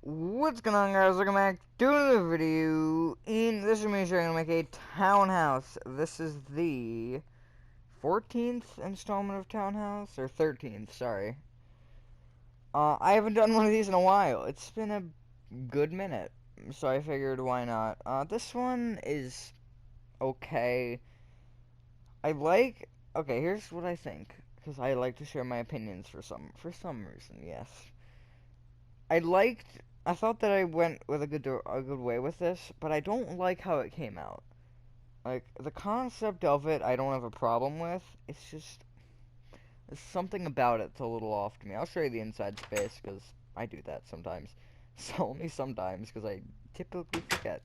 What's going on, guys? Welcome back to another video. In this video, I'm going to make a townhouse. This is the 14th installment of Townhouse, or 13th, sorry. I haven't done one of these in a while. It's been a good minute, so I figured why not. This one is okay. Okay, here's what I think, because I like to share my opinions for some reason, yes. I thought that I went with a good way with this, but I don't like how it came out. Like, the concept of it, I don't have a problem with. It's just, there's something about it that's a little off to me. I'll show you the inside space, because I do that sometimes. So, only sometimes, because I typically forget.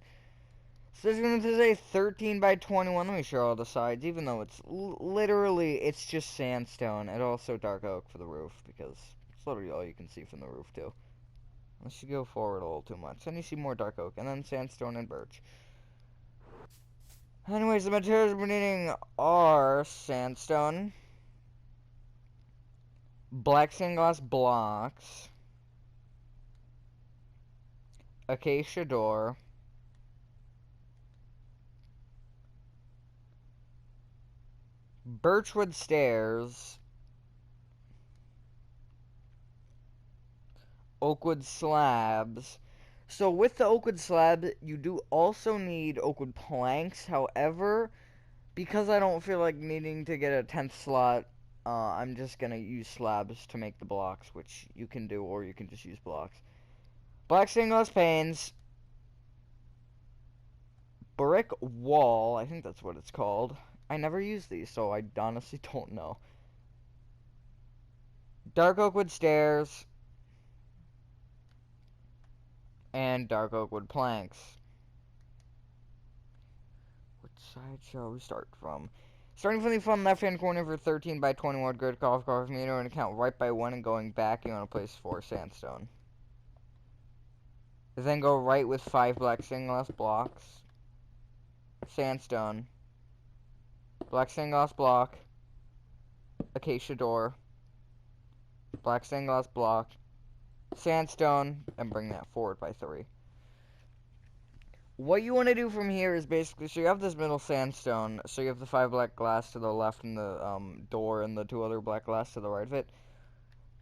So, there's going to say 13 by 21. Let me show all the sides, even though it's literally, it's just sandstone, and also dark oak for the roof, because it's literally all you can see from the roof, too. Unless you go forward a little too much. Then you see more dark oak, and then sandstone and birch. Anyways, the materials we're needing are sandstone, black stained glass blocks, acacia door, birchwood stairs, oakwood slabs. So with the oakwood slab, you do also need oakwood planks. However, because I don't feel like needing to get a 10th slot, I'm just gonna use slabs to make the blocks, which you can do, or you can just use blocks. Black stained glass panes, brick wall, I think that's what it's called. I never use these, so I honestly don't know. Dark oak wood stairs, and dark oak wood planks. Which side shall we start from? Starting from the left-hand corner for 13 by 21 grid carve meter and count right by 1 and going back, you want to place 4 sandstone. Then go right with 5 black stained glass blocks, sandstone, black stained glass block, acacia door, black stained glass block, sandstone, and bring that forward by 3. What you want to do from here is basically, so you have this middle sandstone, so you have the 5 black glass to the left and the door and the 2 other black glass to the right of it.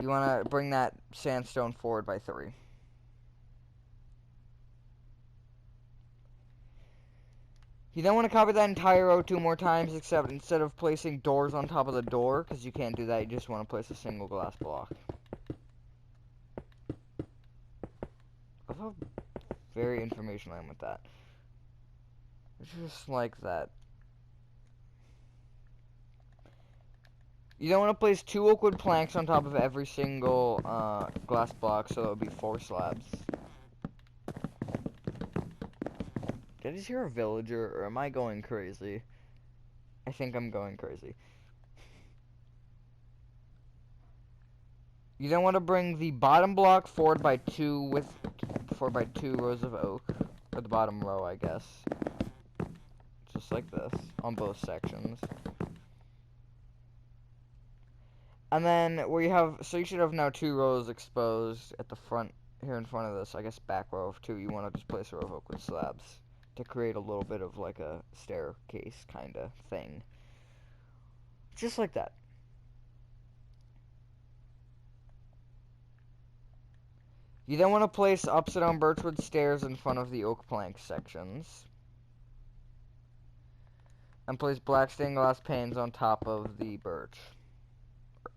You want to bring that sandstone forward by 3. You then want to copy that entire row 2 more times, except instead of placing doors on top of the door, because you can't do that, you just want to place a single glass block. I love how very informational I am with that. Just like that. You don't want to place 2 oakwood planks on top of every single glass block, so it would be 4 slabs. Did I just hear a villager, or am I going crazy? I think I'm going crazy. You then want to bring the bottom block forward by 2 rows of oak, or the bottom row, I guess. Just like this, on both sections. And then where you have, so you should have now 2 rows exposed at the front, here in front of this, I guess back row of 2, you want to just place a row of oak with slabs to create a little bit of like a staircase kind of thing. Just like that. You then want to place upside down birchwood stairs in front of the oak plank sections. And place black stained glass panes on top of the birch.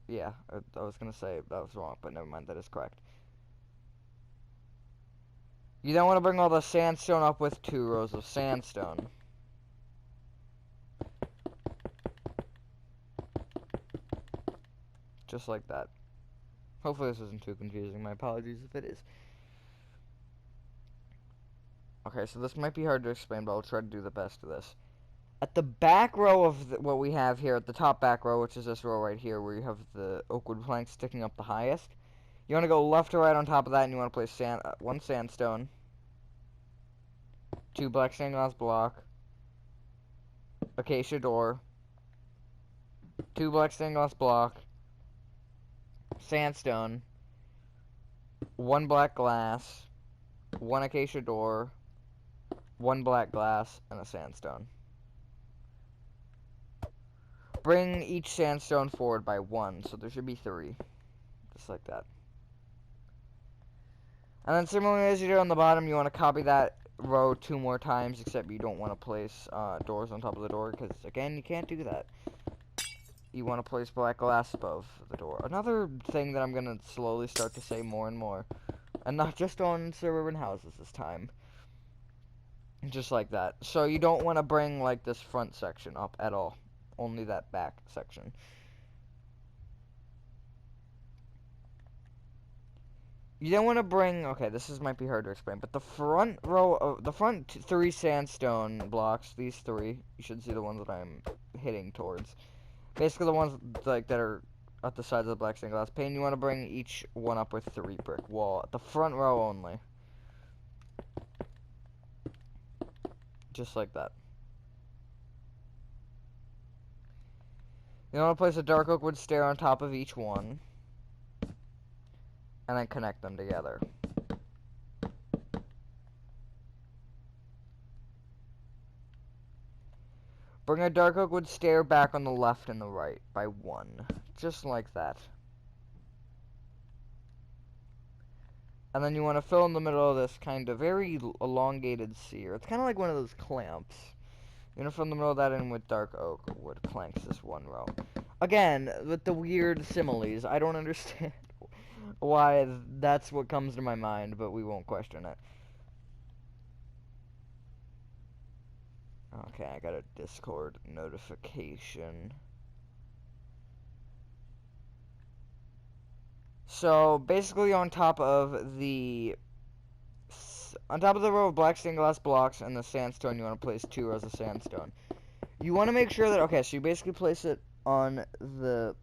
Yeah, I was going to say that was wrong, but never mind, that is correct. You then want to bring all the sandstone up with 2 rows of sandstone. Just like that. Hopefully this isn't too confusing. My apologies if it is. Okay, so this might be hard to explain, but I'll try to do the best of this. At the back row of what we have here, at the top back row, which is this row right here, where you have the oakwood planks sticking up the highest, you want to go left to right on top of that, and you want to place 1 sandstone, 2 black stained glass block, acacia door, 2 black stained glass block, sandstone, 1 black glass, one acacia door, one black glass, and a sandstone. Bring each sandstone forward by 1, so there should be 3. Just like that. And then similarly as you do on the bottom, you want to copy that row 2 more times, except you don't want to place doors on top of the door, because again, you can't do that. You want to place black glass above the door. Another thing that I'm going to slowly start to say more and more, and not just on suburban houses this time. Just like that. So you don't want to bring like this front section up at all. Only that back section. You don't want to bring, okay, might be hard to explain, but the front row of, the front 3 sandstone blocks, these 3, you should see the ones that I'm hitting towards. Basically the ones like that are at the sides of the black stained glass pane, you want to bring each one up with 3 brick wall, at the front row only. Just like that. You want to place a dark oak wood stair on top of each one, and then connect them together. Bring a dark oak wood stair back on the left and the right by 1. Just like that. And then you want to fill in the middle of this kind of very elongated sear. It's kind of like one of those clamps. You're going to fill in the middle of that in with dark oak wood planks this 1 row. Again, with the weird similes, I don't understand why that's what comes to my mind, but we won't question it. Okay, I got a Discord notification. So, basically on top of the row of black stained glass blocks and the sandstone, you want to place 2 rows of sandstone. You want to make sure that, okay, so you basically place it on the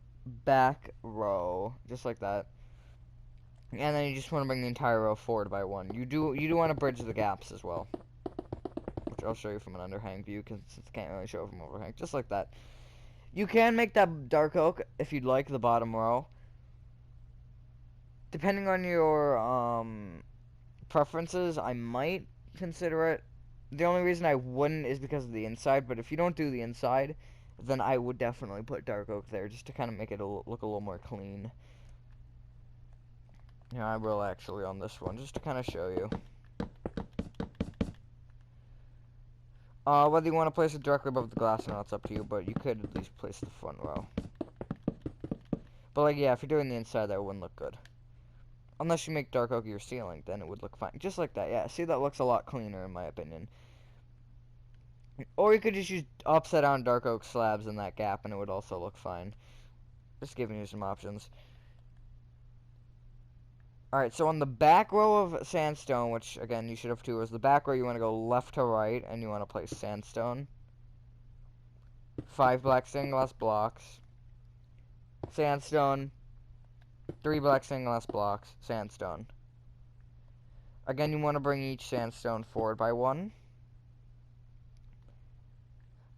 back row, just like that. And then you just want to bring the entire row forward by 1. You do want to bridge the gaps as well, which I'll show you from an underhang view, because it can't really show from overhang, just like that. You can make that dark oak, if you'd like, the bottom row. Depending on your preferences, I might consider it. The only reason I wouldn't is because of the inside, but if you don't do the inside, then I would definitely put dark oak there, just to kind of make it look a little more clean. Yeah, I will actually on this one, just to kind of show you. Whether you want to place it directly above the glass or not, it's up to you, but you could at least place the front row. But, like, yeah, if you're doing the inside, that wouldn't look good. Unless you make dark oak your ceiling, then it would look fine. Just like that, yeah. See, that looks a lot cleaner, in my opinion. Or you could just use upside down dark oak slabs in that gap, and it would also look fine. Just giving you some options. Alright, so on the back row of sandstone, which, again, you should have 2 rows, the back row you want to go left to right, and you want to place sandstone. 5 black stained glass blocks. Sandstone. 3 black stained glass blocks. Sandstone. Again, you want to bring each sandstone forward by 1.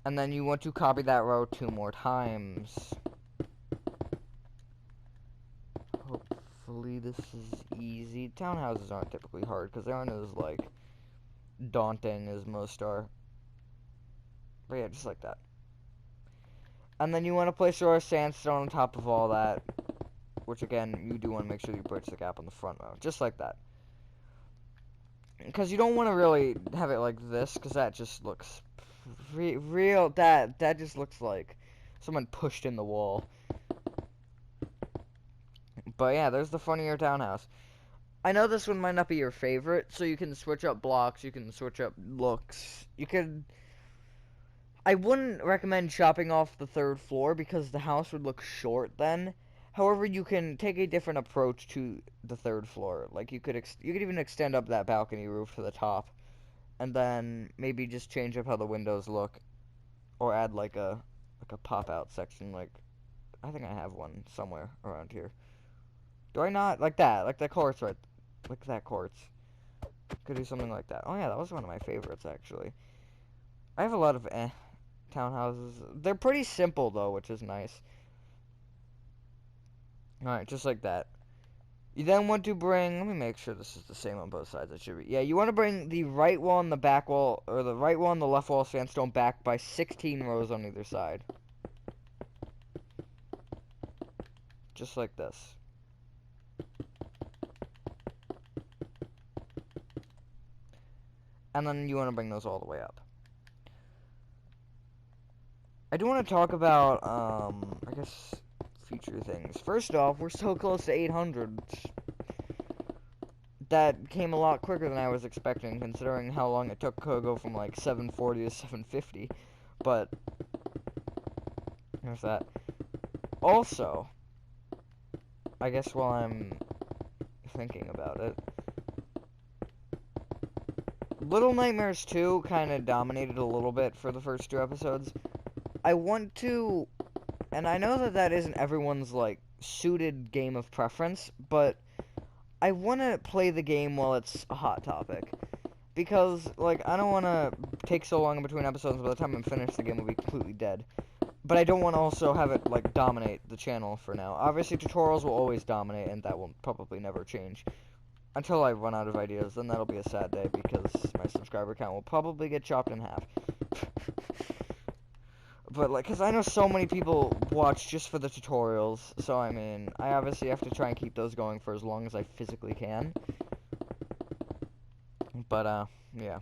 And then you want to copy that row 2 more times. Hopefully this is easy. Townhouses aren't typically hard because they aren't as, like, daunting as most are. But yeah, just like that. And then you want to place your sandstone on top of all that. Which, again, you do want to make sure you bridge the gap on the front row. Just like that. Because you don't want to really have it like this, because that just looks that just looks like someone pushed in the wall. But yeah, there's the front of your townhouse. I know this one might not be your favorite, so you can switch up blocks, you can switch up looks. I wouldn't recommend chopping off the 3rd floor, because the house would look short then. However, you can take a different approach to the 3rd floor. Like, you could even extend up that balcony roof to the top. And then maybe just change up how the windows look. Or add, like a pop-out section, like, I think I have one somewhere around here. Do I not? Like that quartz right, like that quartz. Could do something like that. Oh yeah, that was one of my favorites, actually. I have a lot of townhouses. They're pretty simple, though, which is nice. Alright, just like that. You then want to bring, let me make sure this is the same on both sides. It should be. Yeah, you want to bring the right wall and the back wall, or the right wall and the left wall sandstone back by 16 rows on either side. Just like this. And then you want to bring those all the way up. I do want to talk about, I guess, future things. First off, we're so close to 800. That came a lot quicker than I was expecting, considering how long it took to go from, like, 740 to 750. But, there's that. Also, I guess while I'm thinking about it, Little Nightmares 2 kind of dominated a little bit for the first 2 episodes. I want to, and I know that that isn't everyone's, like, suited game of preference, but I want to play the game while it's a hot topic. Because, like, I don't want to take so long in between episodes, by the time I'm finished, the game will be completely dead. But I don't want to also have it, like, dominate the channel for now. Obviously, tutorials will always dominate, and that will probably never change. Until I run out of ideas, then that'll be a sad day, because my subscriber count will probably get chopped in half. But, like, because I know so many people watch just for the tutorials, so, I mean, I obviously have to try and keep those going for as long as I physically can. But, yeah.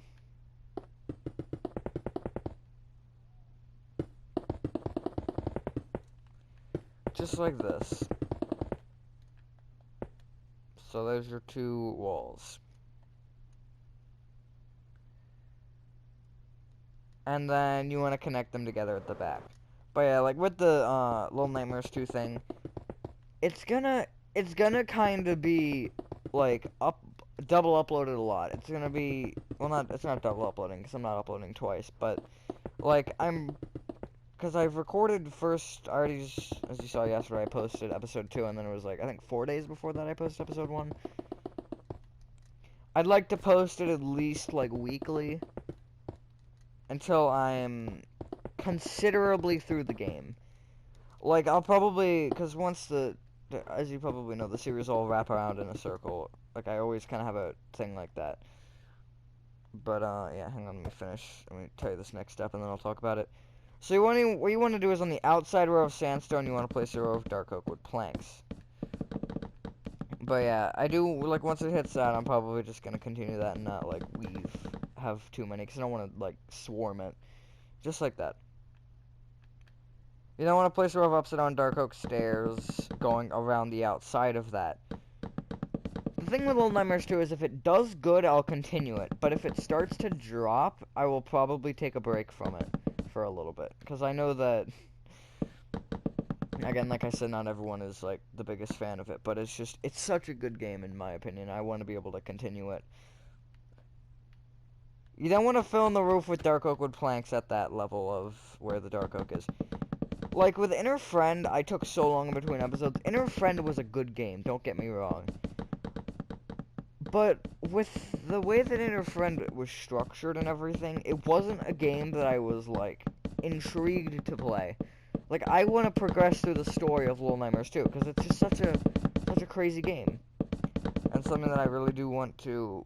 Just like this. So there's your 2 walls. And then you want to connect them together at the back. But yeah, like with the Little Nightmares 2 thing, it's gonna kind of be like double uploaded a lot. It's gonna be, well, it's not double uploading because I'm not uploading twice, but like because I've recorded first, I already just, as you saw yesterday, I posted episode 2, and then it was like, I think 4 days before that I posted episode 1. I'd like to post it at least, like, weekly, until I'm considerably through the game. Like, I'll probably, because once as you probably know, the series all wrap around in a circle. Like, I always kind of have a thing like that. But, yeah, hang on, let me finish. Let me tell you this next step, and then I'll talk about it. So what you want to do is on the outside row of sandstone, you want to place a row of dark oak wood planks. But yeah, I do, like, once it hits that, I'm probably just going to continue that and not, like, have too many, because I don't want to, like, swarm it. Just like that. You don't want to place a row of upside down dark oak stairs going around the outside of that. The thing with Little Nightmares 2 is if it does good, I'll continue it. But if it starts to drop, I will probably take a break from it for a little bit. Because I know that, again, like I said, not everyone is, like, the biggest fan of it. But it's such a good game, in my opinion. I want to be able to continue it. You then want to fill in the roof with dark oak wood planks at that level of where the dark oak is. Like, with Inner Friend, I took so long in between episodes. Inner Friend was a good game, don't get me wrong. But with the way that Inner Friend was structured and everything, it wasn't a game that I was, like, intrigued to play. Like, I want to progress through the story of Little Nightmares 2, because it's just such a crazy game. And something that I really do want to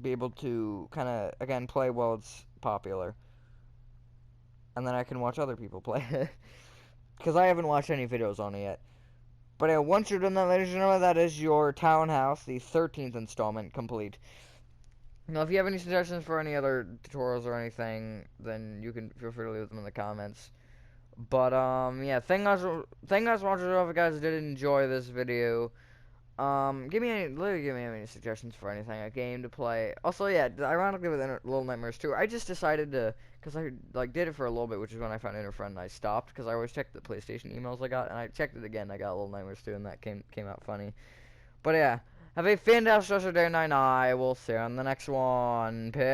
be able to kind of, again, play while it's popular. And then I can watch other people play it. Because I haven't watched any videos on it yet. But yeah, once you're done that, ladies and gentlemen, that is your Townhouse, the 13th installment, complete. Now, if you have any suggestions for any other tutorials or anything, then you can feel free to leave them in the comments. But, yeah, thank you guys for watching. If you guys did enjoy this video, literally give me any suggestions for anything, a game to play. Also, yeah, ironically with Little Nightmares 2, I just decided to, because I, like, did it for a little bit, which is when I found Inner Friend, and I stopped, because I always checked the PlayStation emails I got, and I checked it again, I got Little Nightmares 2, and that came out funny. But yeah, have a fantastic day, and I will see you on the next one. Peace.